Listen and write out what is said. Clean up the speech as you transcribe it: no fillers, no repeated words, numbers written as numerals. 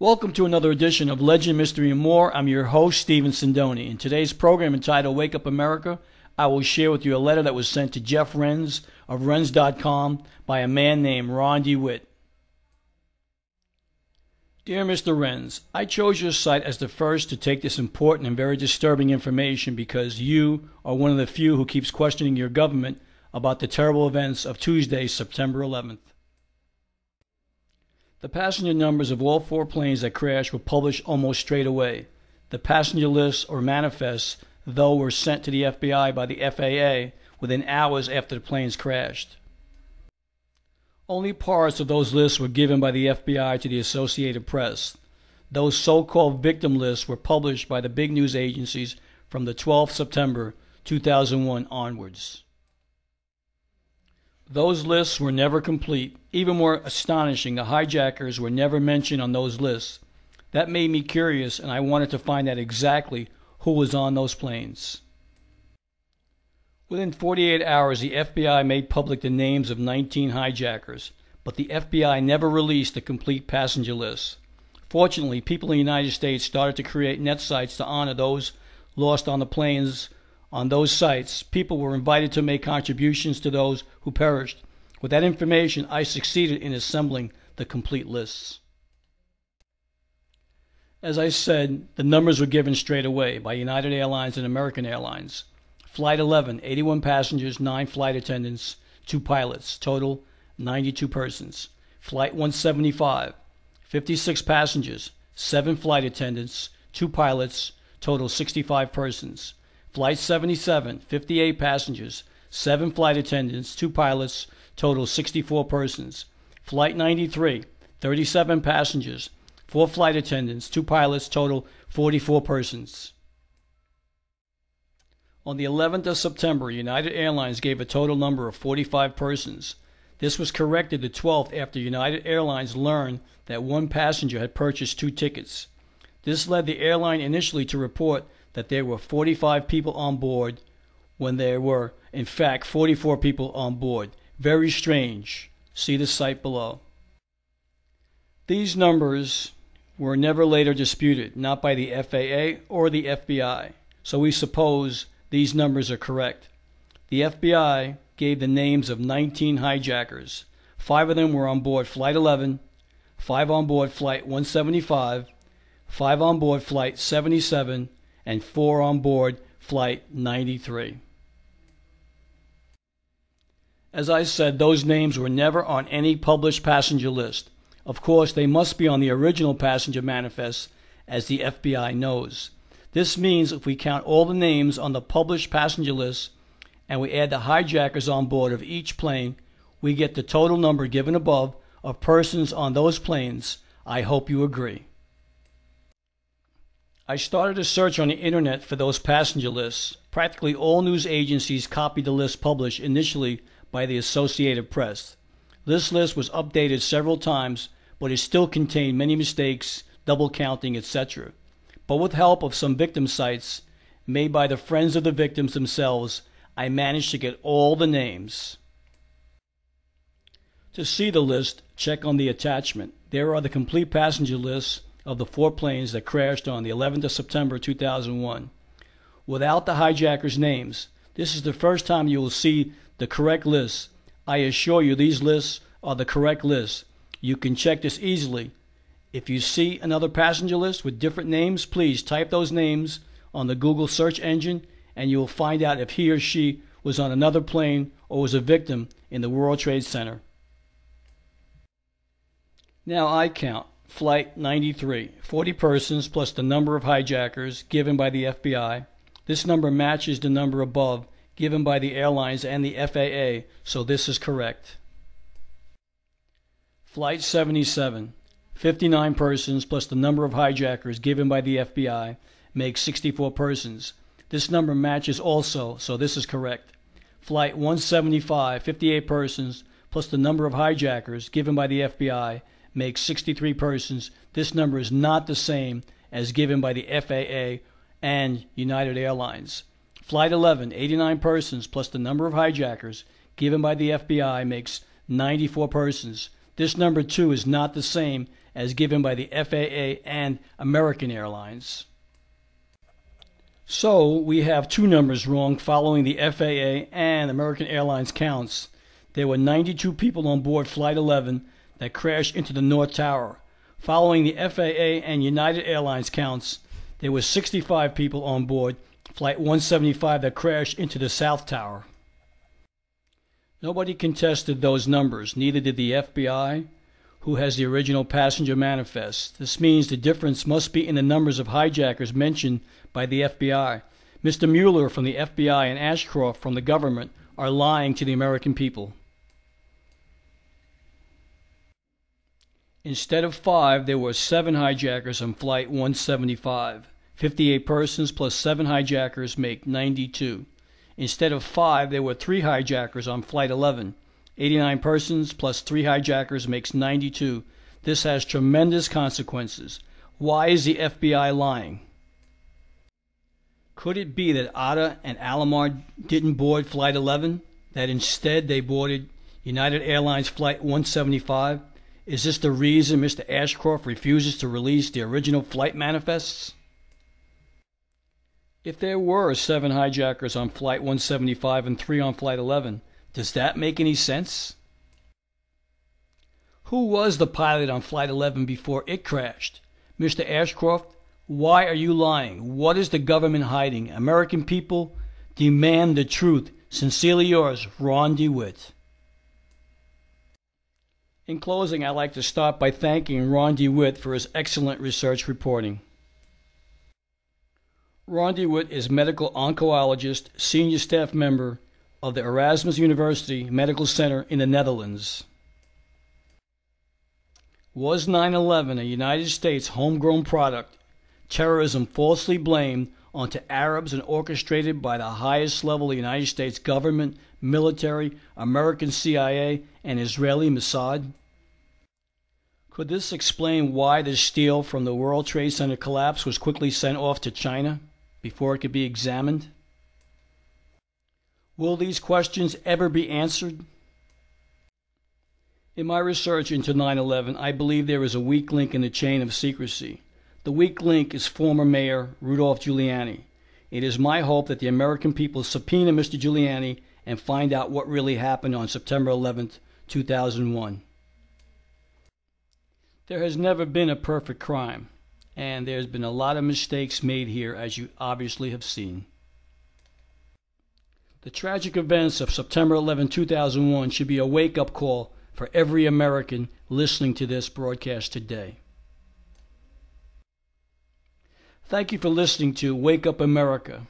Welcome to another edition of Legend, Mystery, and More. I'm your host, Stephen Sindoni. In today's program entitled Wake Up America, I will share with you a letter that was sent to Jeff Renz of Renz.com by a man named Ron DeWitt. Dear Mr. Renz, I chose your site as the first to take this important and very disturbing information because you are one of the few who keeps questioning your government about the terrible events of Tuesday, September 11th. The passenger numbers of all four planes that crashed were published almost straight away. The passenger lists or manifests, though, were sent to the FBI by the FAA within hours after the planes crashed. Only parts of those lists were given by the FBI to the Associated Press. Those so-called victim lists were published by the big news agencies from the 12th September 2001 onwards. Those lists were never complete. Even more astonishing, the hijackers were never mentioned on those lists. That made me curious, and I wanted to find out exactly who was on those planes. Within 48 hours, the FBI made public the names of 19 hijackers, but the FBI never released the complete passenger list. Fortunately, people in the United States started to create net sites to honor those lost on the planes. On those sites, people were invited to make contributions to those who perished. With that information, I succeeded in assembling the complete lists. As I said, the numbers were given straight away by United Airlines and American Airlines. Flight 11, 81 passengers, 9 flight attendants, 2 pilots, total 92 persons. Flight 175, 56 passengers, 7 flight attendants, 2 pilots, total 65 persons. Flight 77, 58 passengers, 7 flight attendants, 2 pilots, total 64 persons. Flight 93, 37 passengers, 4 flight attendants, 2 pilots, total 44 persons. On the 11th of September, United Airlines gave a total number of 45 persons. This was corrected the 12th after United Airlines learned that one passenger had purchased 2 tickets. This led the airline initially to report that there were 45 people on board when there were, in fact, 44 people on board. Very strange. See the site below. These numbers were never later disputed, not by the FAA or the FBI, so we suppose these numbers are correct. The FBI gave the names of 19 hijackers. 5 of them were on board Flight 11, 5 on board Flight 175, 5 on board Flight 77, and 4 on board Flight 93. As I said, those names were never on any published passenger list. Of course, they must be on the original passenger manifest, as the FBI knows. This means if we count all the names on the published passenger list and we add the hijackers on board of each plane, we get the total number given above of persons on those planes. I hope you agree. I started a search on the internet for those passenger lists. Practically all news agencies copied the list published initially by the Associated Press. This list was updated several times, but it still contained many mistakes, double counting, etc. But with help of some victim sites made by the friends of the victims themselves, I managed to get all the names. To see the list, check on the attachment. There are the complete passenger lists of the 4 planes that crashed on the 11th of September 2001. Without the hijackers' names, this is the first time you will see the correct lists. I assure you these lists are the correct lists. You can check this easily. If you see another passenger list with different names, please type those names on the Google search engine and you will find out if he or she was on another plane or was a victim in the World Trade Center. Now I count. Flight 93, 40 persons plus the number of hijackers given by the FBI. This number matches the number above given by the airlines and the FAA, so this is correct. Flight 77, 59 persons plus the number of hijackers given by the FBI makes 64 persons. This number matches also, so this is correct. Flight 175, 58 persons plus the number of hijackers given by the FBI makes 63 persons. This number is not the same as given by the FAA and United Airlines. Flight 11, 89 persons plus the number of hijackers given by the FBI makes 94 persons. This number too is not the same as given by the FAA and American Airlines. So we have two numbers wrong following the FAA and American Airlines counts. There were 92 people on board Flight 11 that crashed into the North Tower. Following the FAA and United Airlines counts, there were 65 people on board Flight 175 that crashed into the South Tower. Nobody contested those numbers, neither did the FBI, who has the original passenger manifest. This means the difference must be in the numbers of hijackers mentioned by the FBI. Mr. Mueller from the FBI and Ashcroft from the government are lying to the American people. Instead of 5, there were 7 hijackers on Flight 175. 58 persons plus 7 hijackers make 92. Instead of 5, there were 3 hijackers on Flight 11. 89 persons plus 3 hijackers makes 92. This has tremendous consequences. Why is the FBI lying? Could it be that Atta and Alamar didn't board Flight 11? That instead they boarded United Airlines Flight 175? Is this the reason Mr. Ashcroft refuses to release the original flight manifests? If there were 7 hijackers on Flight 175 and 3 on Flight 11, does that make any sense? Who was the pilot on Flight 11 before it crashed? Mr. Ashcroft, why are you lying? What is the government hiding? American people, demand the truth. Sincerely yours, Ron DeWitt. In closing, I'd like to start by thanking Ron DeWitt for his excellent research reporting. Ron DeWitt is medical oncologist, senior staff member of the Erasmus University Medical Center in the Netherlands. Was 9/11 a United States homegrown product, terrorism falsely blamed onto Arabs and orchestrated by the highest level of the United States government, military, American CIA, and Israeli Mossad? Could this explain why the steel from the World Trade Center collapse was quickly sent off to China before it could be examined? Will these questions ever be answered? In my research into 9/11, I believe there is a weak link in the chain of secrecy. The weak link is former Mayor Rudolph Giuliani. It is my hope that the American people subpoena Mr. Giuliani and find out what really happened on September 11th, 2001. There has never been a perfect crime, and there's been a lot of mistakes made here, as you obviously have seen. The tragic events of September 11, 2001 should be a wake-up call for every American listening to this broadcast today. Thank you for listening to Wake Up America.